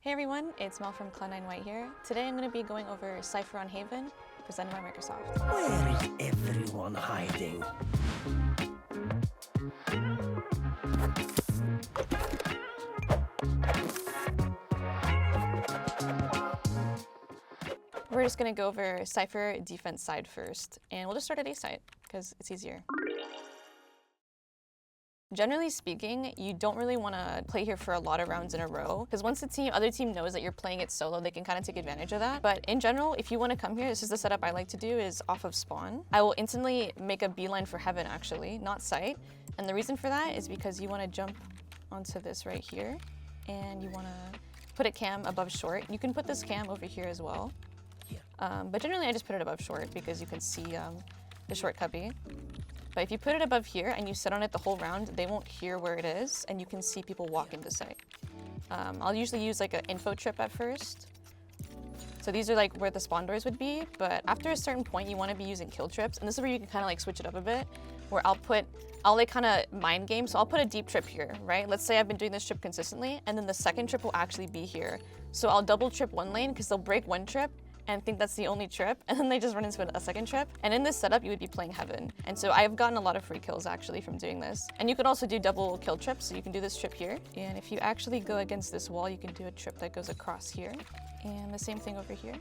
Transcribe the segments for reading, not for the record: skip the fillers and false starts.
Hey everyone, it's Mel from Cloud9 White here. Today I'm going to be going over Cypher on Haven, presented by Microsoft. Where is everyone hiding? We're just going to go over Cypher defense side first, and we'll just start at A side, because it's easier. Generally speaking, you don't really want to play here for a lot of rounds in a row, because once the other team knows that you're playing it solo, they can kind of take advantage of that. But in general, if you want to come here, this is the setup I like to do, is off of spawn. I will instantly make a beeline for heaven, actually, not sight. And the reason for that is because you want to jump onto this right here, and you want to put a cam above short. You can put this cam over here as well. But generally, I just put it above short because you can see the short cubby. But if you put it above here and you sit on it the whole round, they won't hear where it is, and you can see people walk into sight. I'll usually use like an info trip at first. So these are like where the spawn doors would be, but after a certain point, you want to be using kill trips, and this is where you can kind of like switch it up a bit, where I'll like kind of mind game, so I'll put a deep trip here, right? Let's say I've been doing this trip consistently, and then the second trip will actually be here. So I'll double trip one lane, because they'll break one trip, and think that's the only trip, and then they just run into a second trip. And in this setup, you would be playing heaven. And so I've gotten a lot of free kills actually from doing this. And you could also do double kill trips, so you can do this trip here. And if you actually go against this wall, you can do a trip that goes across here. And the same thing over here.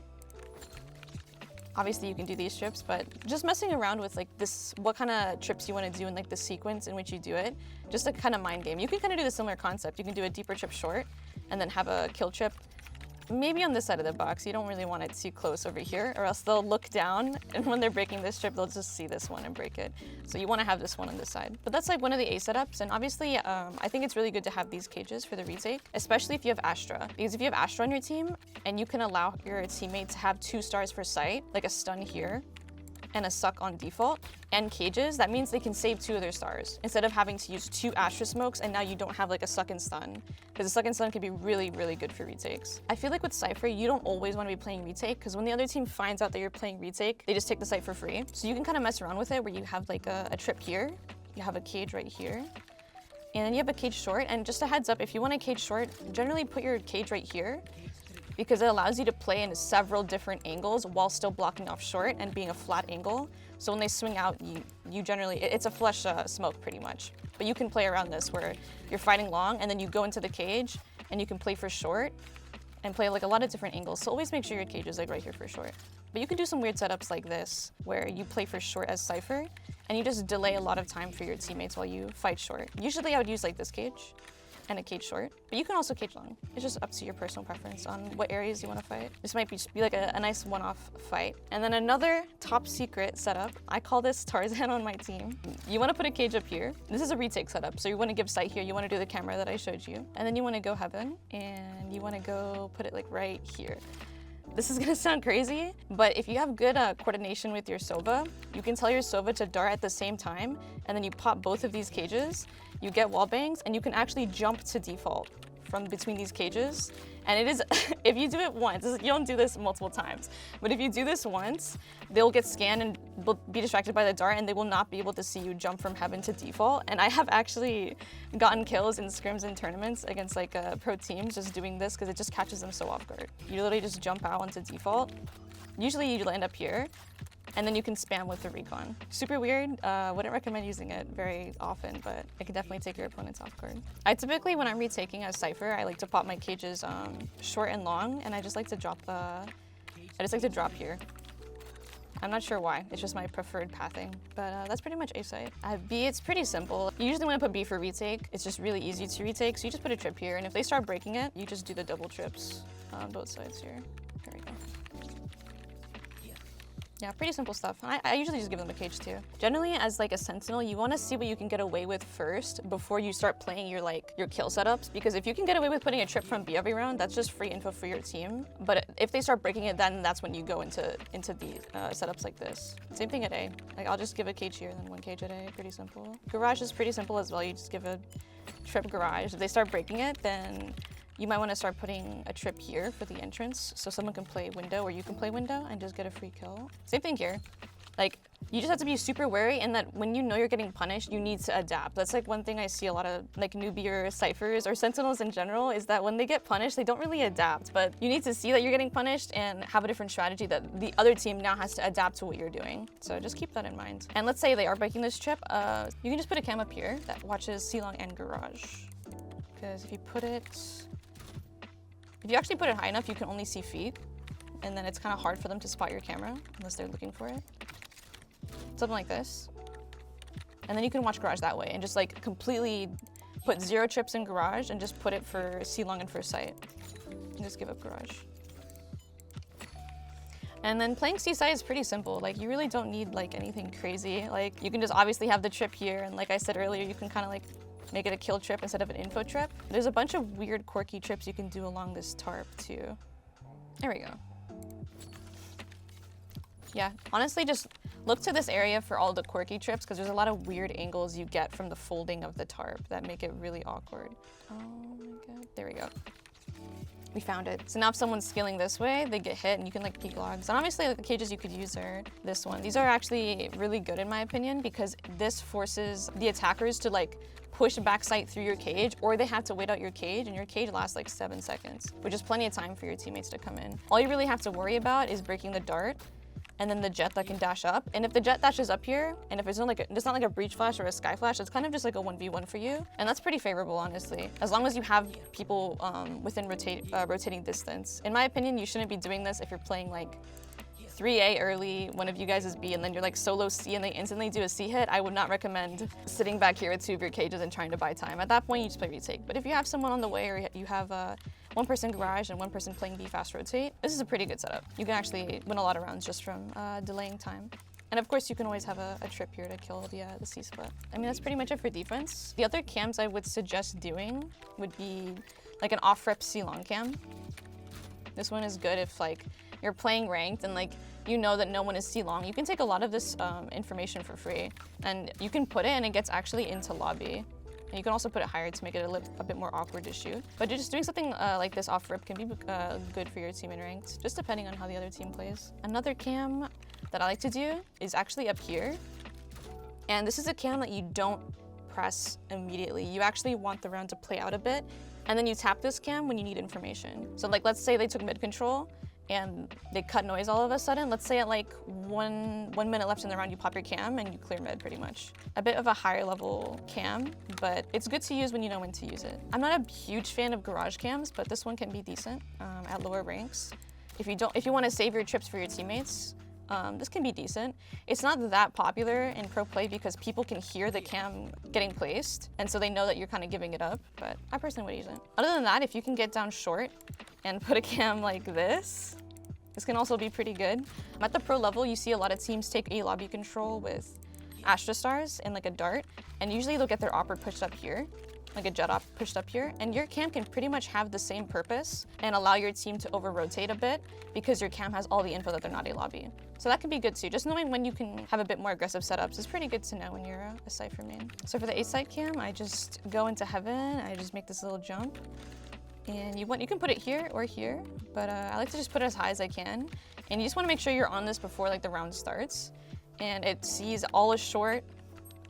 Obviously you can do these trips, but just messing around with like this, what kind of trips you want to do and like the sequence in which you do it, just a kind of mind game. You can kind of do the similar concept. You can do a deeper trip short, and then have a kill trip maybe on this side of the box. You don't really want it too close over here, or else they'll look down, and when they're breaking this strip, they'll just see this one and break it. So you want to have this one on this side. But that's like one of the A setups, and obviously I think it's really good to have these cages for the retake, especially if you have Astra. Because if you have Astra on your team, and you can allow your teammate to have 2 stars for sight, like a stun here, and a suck on default, and cages, that means they can save 2 of their stars instead of having to use 2 Astra smokes, and now you don't have like a suck and stun, because a suck and stun can be really, really good for retakes. I feel like with Cypher, you don't always want to be playing retake, because when the other team finds out that you're playing retake, they just take the site for free. So you can kind of mess around with it, where you have like a trip here, you have a cage right here, and then you have a cage short. And just a heads up, if you want a cage short, generally put your cage right here, because it allows you to play in several different angles while still blocking off short and being a flat angle. So when they swing out, you generally, it's a flush smoke pretty much. But you can play around this where you're fighting long, and then you go into the cage, and you can play for short and play like a lot of different angles. So always make sure your cage is like right here for short. But you can do some weird setups like this, where you play for short as Cypher, and you just delay a lot of time for your teammates while you fight short. Usually I would use like this cage and a cage short, but you can also cage long. It's just up to your personal preference on what areas you want to fight. This might be like a nice one-off fight. And then another top secret setup, I call this Tarzan on my team. You want to put a cage up here. This is a retake setup, so you want to give sight here, you want to do the camera that I showed you, and then you want to go heaven, and you want to go put it like right here. This is gonna sound crazy, but if you have good coordination with your Sova, you can tell your Sova to dart at the same time, and then you pop both of these cages, you get wall bangs, and you can actually jump to default from between these cages. And it is, if you do it once, you don't do this multiple times, but if you do this once, they'll get scanned and will be distracted by the dart, and they will not be able to see you jump from heaven to default. And I have actually gotten kills in scrims and tournaments against like pro teams just doing this, because it just catches them so off guard. You literally just jump out onto default. Usually you land up here, and then you can spam with the recon. Super weird, wouldn't recommend using it very often, but it can definitely take your opponents off guard. I typically, when I'm retaking as Cypher, I like to pop my cages short and long, and I just like to drop here. I'm not sure why, it's just my preferred pathing, but that's pretty much A side. B, it's pretty simple. You usually want to put B for retake. It's just really easy to retake, so you just put a trip here, and if they start breaking it, you just do the double trips on both sides here. Here we go. Yeah, pretty simple stuff. I usually just give them a cage too. Generally, as like a sentinel, you want to see what you can get away with first before you start playing your kill setups, because if you can get away with putting a trip from B every round, that's just free info for your team. But if they start breaking it, then that's when you go into the setups like this. Same thing at A. Like I'll just give a cage here, then one cage at A. Pretty simple. Garage is pretty simple as well. You just give a trip garage. If they start breaking it, then you might want to start putting a trip here for the entrance, so someone can play window or you can play window and just get a free kill. Same thing here. Like, you just have to be super wary, and that when you know you're getting punished, you need to adapt. That's like one thing I see a lot of like newbier Cyphers or Sentinels in general, is that when they get punished, they don't really adapt. But you need to see that you're getting punished and have a different strategy that the other team now has to adapt to what you're doing. So just keep that in mind. And let's say they are breaking this chip, you can just put a cam up here that watches C-Long and Garage. Because if you actually put it high enough, you can only see feet. And then it's kind of hard for them to spot your camera unless they're looking for it. Something like this. And then you can watch Garage that way and just like completely put 0 trips in Garage and just put it for C-Long and First Sight. And just give up Garage. And then playing C-Side is pretty simple. Like, you really don't need like anything crazy. Like, you can just obviously have the trip here, and like I said earlier, you can kind of like make it a kill trip instead of an info trip. There's a bunch of weird quirky trips you can do along this tarp too. There we go. Yeah, honestly, just look to this area for all the quirky trips, because there's a lot of weird angles you get from the folding of the tarp that make it really awkward. Oh my god, there we go. We found it. So now if someone's scaling this way, they get hit and you can like peek logs. And obviously like, the cages you could use are this one. These are actually really good in my opinion, because this forces the attackers to like push backside through your cage, or they have to wait out your cage, and your cage lasts like 7 seconds, which is plenty of time for your teammates to come in. All you really have to worry about is breaking the dart, and then the jet that can dash up. And if the jet dashes up here, and if it's not like a breach flash or a sky flash, it's kind of just like a 1v1 for you. And that's pretty favorable, honestly. As long as you have people within rotating distance. In my opinion, you shouldn't be doing this if you're playing like 3A early, one of you guys is B, and then you're like solo C and they instantly do a C hit. I would not recommend sitting back here with 2 of your cages and trying to buy time. At that point, you just play retake. But if you have someone on the way, or you have one person Garage and one person playing B fast rotate, this is a pretty good setup. You can actually win a lot of rounds just from delaying time. And of course, you can always have a trip here to kill the C split. I mean, that's pretty much it for defense. The other cams I would suggest doing would be like an off-rep C-Long cam. This one is good if like you're playing ranked and like you know that no one is C-Long. You can take a lot of this information for free, and you can put it and it gets actually into lobby. And you can also put it higher to make it a bit more awkward to shoot. But just doing something like this off rip can be good for your team in ranked, just depending on how the other team plays. Another cam that I like to do is actually up here. And this is a cam that you don't press immediately. You actually want the round to play out a bit, and then you tap this cam when you need information. So like, let's say they took mid control and they cut noise all of a sudden. Let's say at like one minute left in the round, you pop your cam and you clear mid pretty much. A bit of a higher level cam, but it's good to use when you know when to use it. I'm not a huge fan of Garage cams, but this one can be decent at lower ranks. If you want to save your trips for your teammates, this can be decent. It's not that popular in pro play because people can hear the cam getting placed, and so they know that you're kind of giving it up, but I personally would use it. Other than that, if you can get down short and put a cam like this can also be pretty good. At the pro level, you see a lot of teams take a lobby control with Astra Stars and like a dart, and usually they'll get their opper pushed up here, like a jet op pushed up here, and your cam can pretty much have the same purpose and allow your team to over-rotate a bit because your cam has all the info that they're not a lobby. So that can be good too. Just knowing when you can have a bit more aggressive setups is pretty good to know when you're a Cypher main. So for the A-side cam, I just go into heaven, I just make this little jump. And you can put it here or here, but I like to just put it as high as I can. And you just want to make sure you're on this before like the round starts. And it sees all is short,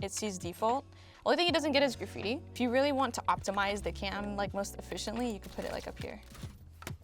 it sees default. Only thing it doesn't get is graffiti. If you really want to optimize the cam like most efficiently, you can put it like up here.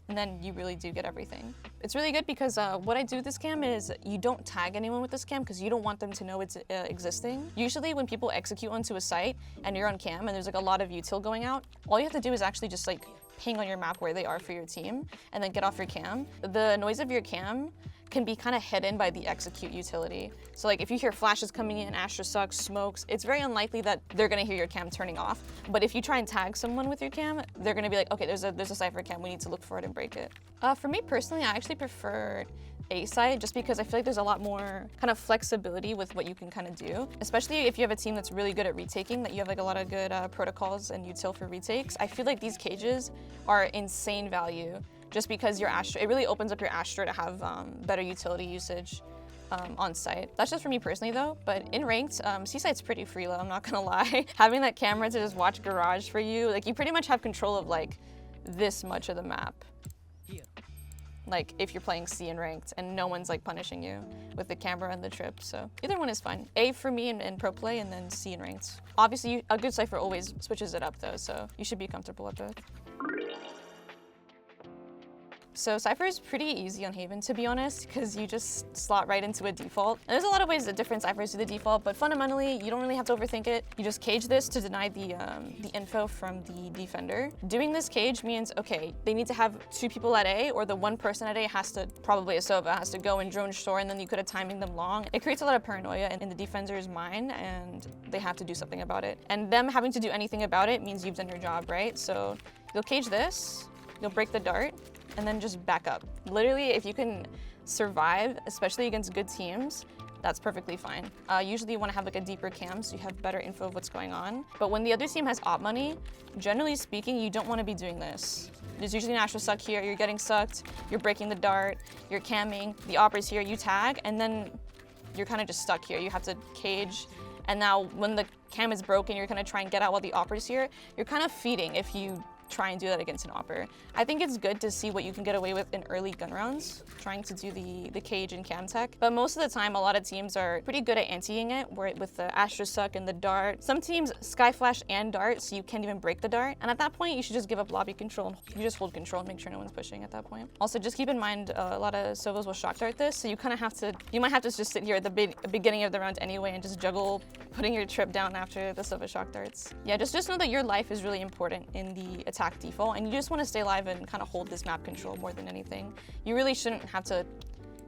And then you really do get everything. It's really good because what I do with this cam is you don't tag anyone with this cam because you don't want them to know it's existing. Usually when people execute onto a site and you're on cam and there's like a lot of util going out, all you have to do is actually just like ping on your map where they are for your team and then get off your cam. The noise of your cam can be kind of hidden by the execute utility. So like if you hear flashes coming in, Astra sucks, smokes, it's very unlikely that they're gonna hear your cam turning off. But if you try and tag someone with your cam, they're gonna be like, okay, there's a Cypher cam, we need to look for it and break it. For me personally, I actually prefer A-side just because I feel like there's a lot more kind of flexibility with what you can kind of do. Especially if you have a team that's really good at retaking, that you have like a lot of good protocols and util for retakes. I feel like these cages are insane value just because your Astra, it really opens up your Astra to have better utility usage on site. That's just for me personally though, but in ranked, C-side's pretty free low, I'm not gonna lie. Having that camera to just watch Garage for you, like you pretty much have control of like this much of the map. like if you're playing C in ranked and no one's like punishing you with the camera and the trip. So either one is fine. A for me in pro play, and then C in ranked. Obviously, a good Cypher always switches it up though, so you should be comfortable with both. So Cypher is pretty easy on Haven, to be honest, because you just slot right into a default. And there's a lot of ways that different Cyphers do the default, but fundamentally, you don't really have to overthink it. You just cage this to deny the info from the defender. Doing this cage means, okay, they need to have 2 people at A, or the 1 person at A has to, probably a Sova, has to go and drone shore, and then you could have timing them long. It creates a lot of paranoia in the defender's mind, and they have to do something about it. And them having to do anything about it means you've done your job, right? So you'll cage this, you'll break the dart, and then just back up. Literally, if you can survive, especially against good teams, that's perfectly fine. Usually you want to have like a deeper cam so you have better info of what's going on. But when the other team has op money, generally speaking, you don't want to be doing this. There's usually an Astro suck here, you're getting sucked, you're breaking the dart, you're camming, the op is here, you tag, and then you're kind of just stuck here. You have to cage, and now when the cam is broken, you're gonna try and get out while the op is here. You're kind of feeding if you try and do that against an opper. I think it's good to see what you can get away with in early gun rounds, trying to do the cage and cam tech. But most of the time, a lot of teams are pretty good at anti-ing it, with the Astro Suck and the dart. Some teams Sky Flash and dart, so you can't even break the dart. And at that point, you should just give up lobby control. You just hold control and make sure no one's pushing at that point. Also, just keep in mind, a lot of Sovos will shock dart this, so you kind of have to, you might have to just sit here at the beginning of the round anyway and just juggle putting your trip down after the Sova shock darts. Yeah, just know that your life is really important in the attack default, and you just want to stay alive and kind of hold this map control more than anything. You really shouldn't have to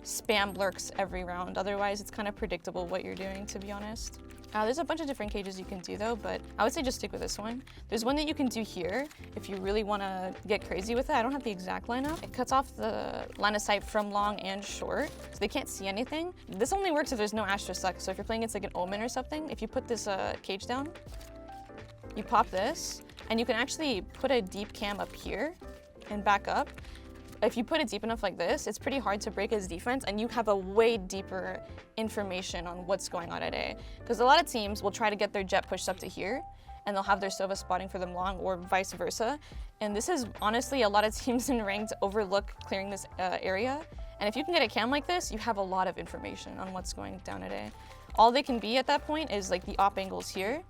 spam lurks every round, otherwise it's kind of predictable what you're doing, to be honest. There's a bunch of different cages you can do though, but I would say just stick with this one. There's one that you can do here if you really want to get crazy with it. I don't have the exact lineup. It cuts off the line of sight from long and short, so they can't see anything. This only works if there's no Astro Suck, so if you're playing against like an Omen or something, if you put this cage down, you pop this, and you can actually put a deep cam up here and back up. If you put it deep enough like this, it's pretty hard to break his defense, and you have a way deeper information on what's going on at A. Because a lot of teams will try to get their jet pushed up to here, and they'll have their Sova spotting for them long, or vice versa. And this is honestly a lot of teams in ranked overlook clearing this area. And if you can get a cam like this, you have a lot of information on what's going down at A. All they can be at that point is like the op angles here.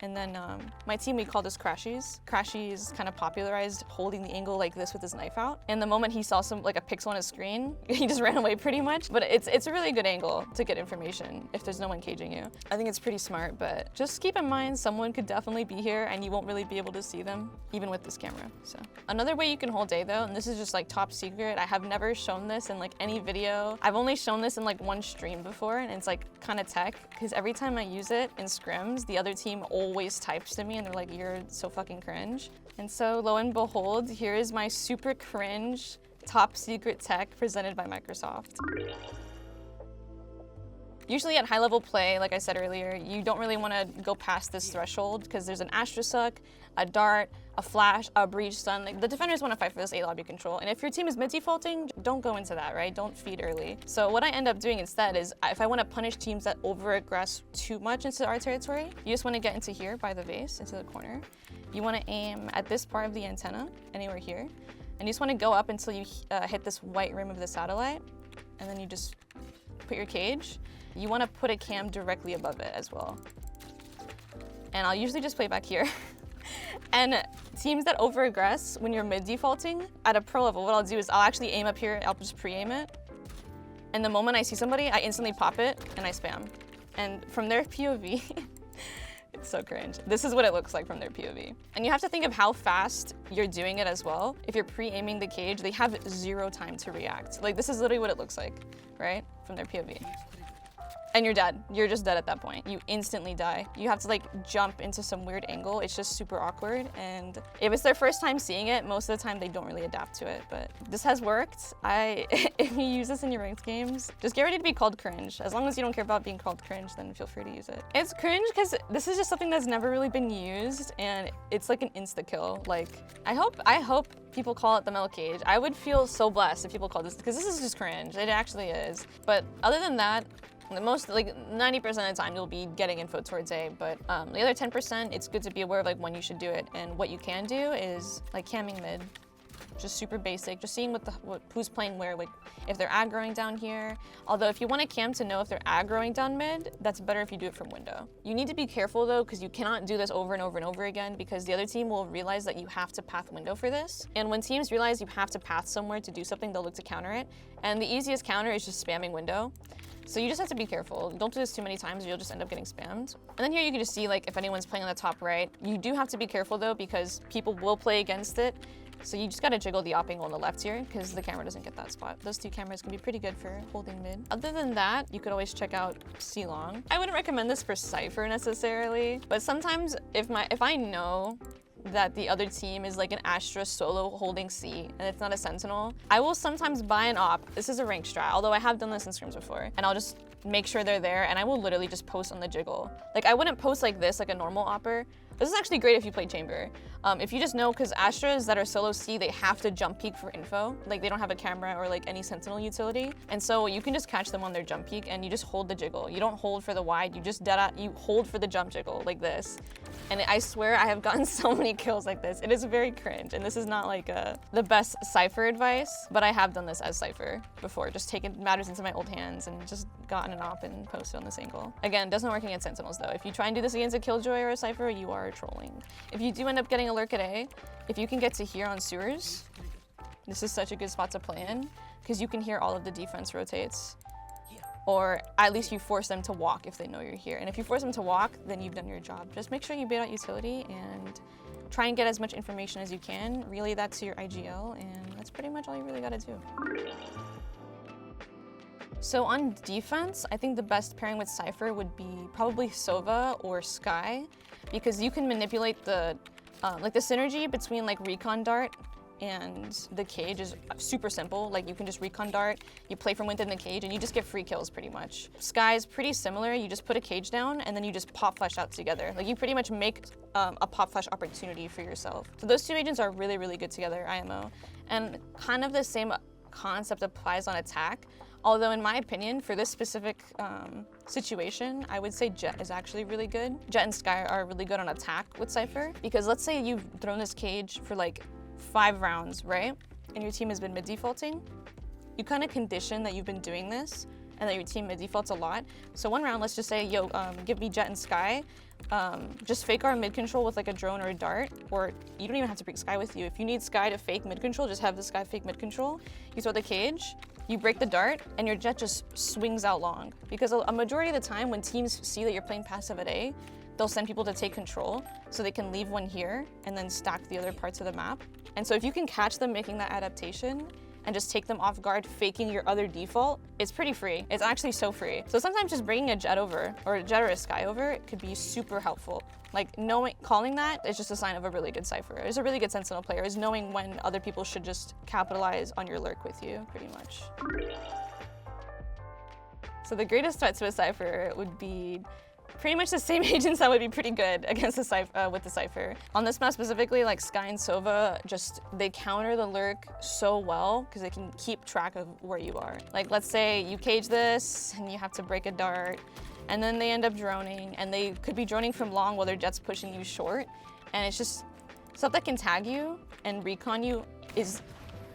And then my team, we call this Crashies. Crashies kind of popularized holding the angle like this with his knife out. And the moment he saw like a pixel on his screen, he just ran away pretty much. But it's a really good angle to get information if there's no one caging you. I think it's pretty smart, but just keep in mind someone could definitely be here and you won't really be able to see them, even with this camera. So another way you can hold A though, and this is just like top secret, I have never shown this in like any video. I've only shown this in like one stream before, and it's like kind of tech, because every time I use it in scrims, the other team always types to me and they're like, you're so fucking cringe. And so lo and behold, here is my super cringe top secret tech presented by Microsoft. Usually at high level play, like I said earlier, you don't really want to go past this threshold because there's an Astro Suck, a dart, a flash, a breach stun. Like, the defenders want to fight for this A lobby control. And if your team is mid defaulting, don't go into that, right? Don't feed early. So what I end up doing instead is if I want to punish teams that over-aggress too much into our territory, you just want to get into here by the vase, into the corner. You want to aim at this part of the antenna, anywhere here. And you just want to go up until you hit this white rim of the satellite. And then you just put your cage. You want to put a cam directly above it as well. And I'll usually just play back here. And teams that over-aggress when you're mid-defaulting, at a pro level, what I'll do is I'll actually aim up here, I'll just pre-aim it. And the moment I see somebody, I instantly pop it and I spam. And from their POV, it's so cringe. This is what it looks like from their POV. And you have to think of how fast you're doing it as well. If you're pre-aiming the cage, they have 0 time to react. Like, this is literally what it looks like, right? From their POV. And you're dead. You're just dead at that point. You instantly die. You have to like jump into some weird angle. It's just super awkward. And if it's their first time seeing it, most of the time they don't really adapt to it. But this has worked. If you use this in your ranked games, just get ready to be called cringe. As long as you don't care about being called cringe, then feel free to use it. It's cringe because this is just something that's never really been used, and it's like an insta kill. Like, I hope people call it the meL cage. I would feel so blessed if people call this, because this is just cringe. It actually is. But other than that, most, like 90% of the time, you'll be getting info towards A, but the other 10%, it's good to be aware of like when you should do it. And what you can do is like camming mid. just super basic, just seeing who's playing where, like if they're aggroing down here. Although if you want a cam to know if they're aggroing down mid, that's better if you do it from window. You need to be careful though, because you cannot do this over and over and over again, because the other team will realize that you have to path window for this. And when teams realize you have to path somewhere to do something, they'll look to counter it. And the easiest counter is just spamming window. So you just have to be careful. Don't do this too many times, or you'll just end up getting spammed. And then here you can just see like if anyone's playing on the top right. You do have to be careful though, because people will play against it. So you just gotta jiggle the op angle on the left here, because the camera doesn't get that spot. Those two cameras can be pretty good for holding mid. Other than that, you could always check out C-Long. I wouldn't recommend this for Cypher necessarily, but sometimes if I know that the other team is like an Astra solo holding C and it's not a Sentinel, I will sometimes buy an op. This is a rank strat, although I have done this in scrims before, and I'll just make sure they're there, and I will literally just post on the jiggle. Like I wouldn't post like this, like a normal opper. This is actually great if you play chamber. If you just know, because Astras that are solo C, they have to jump peek for info. Like they don't have a camera or like any sentinel utility. And so you can just catch them on their jump peek and you just hold the jiggle. You don't hold for the wide, you just you hold for the jump jiggle like this. And I swear I have gotten so many kills like this. It is very cringe, and this is not like the best Cypher advice, but I have done this as Cypher before, just taken matters into my old hands and just gotten an op and posted on this angle. Again, doesn't work against sentinels though. If you try and do this against a Killjoy or a Cypher, you are trolling. If you do end up getting a Lurk at A, if you can get to here on sewers, this is such a good spot to play in, because you can hear all of the defense rotates. Or at least you force them to walk if they know you're here. And if you force them to walk, then you've done your job. Just make sure you bait out utility and try and get as much information as you can, relay that to your IGL, and that's pretty much all you really gotta do. So on defense, I think the best pairing with Cypher would be probably Sova or Skye, because you can manipulate the like the synergy between like recon dart and the cage is super simple. Like you can just recon dart, you play from within the cage, and you just get free kills pretty much. Skye's pretty similar. You just put a cage down and then you just pop flash out together. Like you pretty much make a pop flash opportunity for yourself. So those two agents are really, really good together, IMO. And kind of the same concept applies on attack. Although in my opinion, for this specific situation, I would say Jett is actually really good. Jett and Skye are really good on attack with Cypher, because let's say you've thrown this cage for like 5 rounds, right? And your team has been mid-defaulting. You kind of condition that you've been doing this and that your team mid-defaults a lot. So one round, let's just say, yo, give me Jett and Skye. Just fake our mid-control with like a drone or a dart, or you don't even have to bring Skye with you. If you need Skye to fake mid-control, just have the Skye fake mid-control. You throw the cage, you break the dart, and your Jett just swings out long. Because a majority of the time when teams see that you're playing passive at A, they'll send people to take control so they can leave one here and then stack the other parts of the map. And so if you can catch them making that adaptation and just take them off guard, faking your other default, it's pretty free. It's actually so free. So sometimes just bringing a Jett over, or a Jett or a Skye over, it could be super helpful. Like calling that is just a sign of a really good Cypher. It's a really good Sentinel player, is knowing when other people should just capitalize on your Lurk with you, pretty much. So the greatest threat to a Cypher would be pretty much the same agents that would be pretty good against the Cypher, with the Cypher. On this map specifically, like Skye and Sova, they counter the Lurk so well because they can keep track of where you are. Like let's say you cage this and you have to break a dart, and then they end up droning, and they could be droning from long while their Jett's pushing you short, and it's just stuff that can tag you and recon you is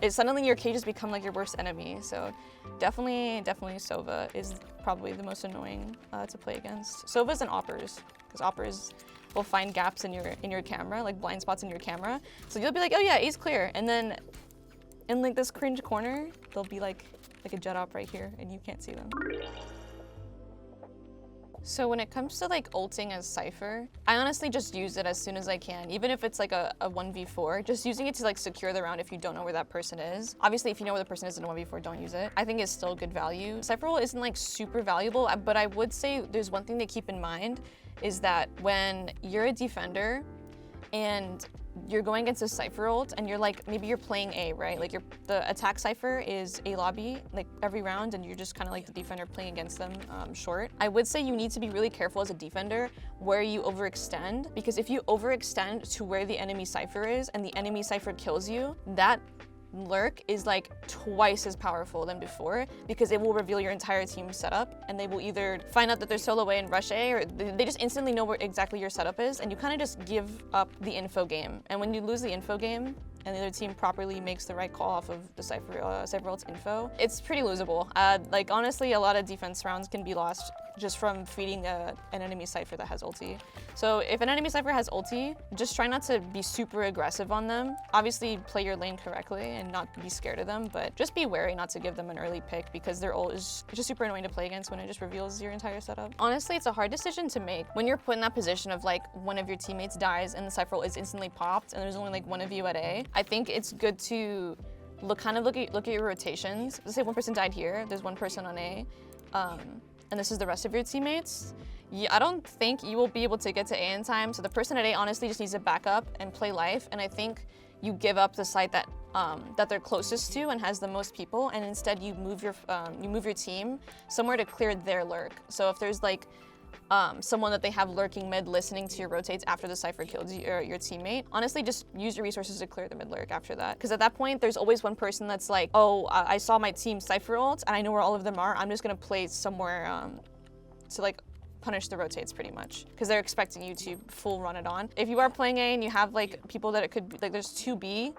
suddenly your cages become like your worst enemy. So definitely Sova is probably the most annoying to play against. Sovas and Oppers, because Oppers will find gaps in your camera, like blind spots in your camera. So you'll be like, oh yeah, A's clear, and then in like this cringe corner, there'll be like a Jett op right here, and you can't see them. So when it comes to like ulting as Cypher, I honestly just use it as soon as I can, even if it's like a 1v4, just using it to like secure the round if you don't know where that person is. Obviously, if you know where the person is in a 1v4, don't use it. I think it's still good value. Cypher ult isn't like super valuable, but I would say there's one thing to keep in mind is that when you're a defender and you're going against a Cypher ult and you're like, maybe you're playing A, right? Like the attack Cypher is A lobby, like every round, and you're just kind of like the defender playing against them short. I would say you need to be really careful as a defender where you overextend, because if you overextend to where the enemy Cypher is and the enemy Cypher kills you, that Lurk is like twice as powerful than before, because it will reveal your entire team setup, and they will either find out that they're solo A and rush A, or they just instantly know where exactly your setup is, and you kind of just give up the info game. And when you lose the info game, and the other team properly makes the right call off of the Cypher ult's info, it's pretty losable. Like honestly, a lot of defense rounds can be lost just from feeding an enemy Cypher that has ulti. So if an enemy Cypher has ulti, just try not to be super aggressive on them. Obviously play your lane correctly and not be scared of them, but just be wary not to give them an early pick because their ult is just super annoying to play against when it just reveals your entire setup. Honestly, it's a hard decision to make when you're put in that position of like one of your teammates dies and the Cypher ult is instantly popped and there's only like one of you at A. I think it's good to look at your rotations. Let's say one person died here, there's one person on A, and this is the rest of your teammates. I don't think you will be able to get to A in time, so the person at A honestly just needs to back up and play life, and I think you give up the site that they're closest to and has the most people, and instead you move your team somewhere to clear their lurk. So if there's like someone that they have lurking mid listening to your rotates after the Cypher kills your teammate, honestly just use your resources to clear the mid lurk after that. Because at that point, there's always one person that's like, oh, I saw my team Cypher ult and I know where all of them are. I'm just gonna play somewhere to like punish the rotates pretty much. Because they're expecting you to full run it on. If you are playing A and you have like people that it could be, like there's 2 B,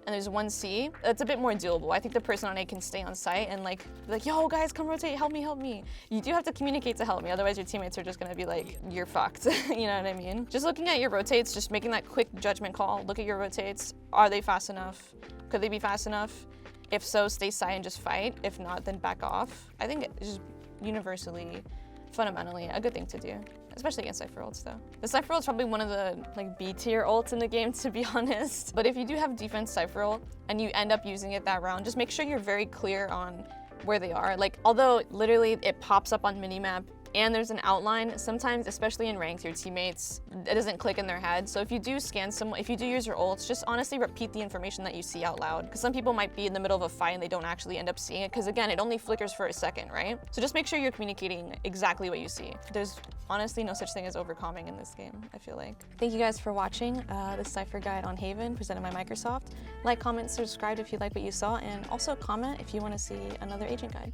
and there's 1 C, that's a bit more doable. I think the person on A can stay on site and like, be like, yo guys, come rotate, help me, help me. You do have to communicate to help me, otherwise your teammates are just gonna be like, you're fucked, you know what I mean? Just looking at your rotates, just making that quick judgment call, look at your rotates, are they fast enough? Could they be fast enough? If so, stay side and just fight. If not, then back off. I think it's just universally, fundamentally, a good thing to do. Especially against Cypher ults though. The Cypher ult's probably one of the like B tier ults in the game, to be honest. But if you do have defense Cypher ult and you end up using it that round, just make sure you're very clear on where they are. Like, although literally it pops up on minimap and there's an outline, sometimes, especially in ranked, your teammates, it doesn't click in their head. So if you do scan someone, if you do use your ults, just honestly repeat the information that you see out loud. Because some people might be in the middle of a fight and they don't actually end up seeing it. Because again, it only flickers for a second, right? So just make sure you're communicating exactly what you see. There's honestly no such thing as overcalming in this game, I feel like. Thank you guys for watching this Cypher guide on Haven presented by Microsoft. Like, comment, subscribe if you like what you saw, and also comment if you want to see another agent guide.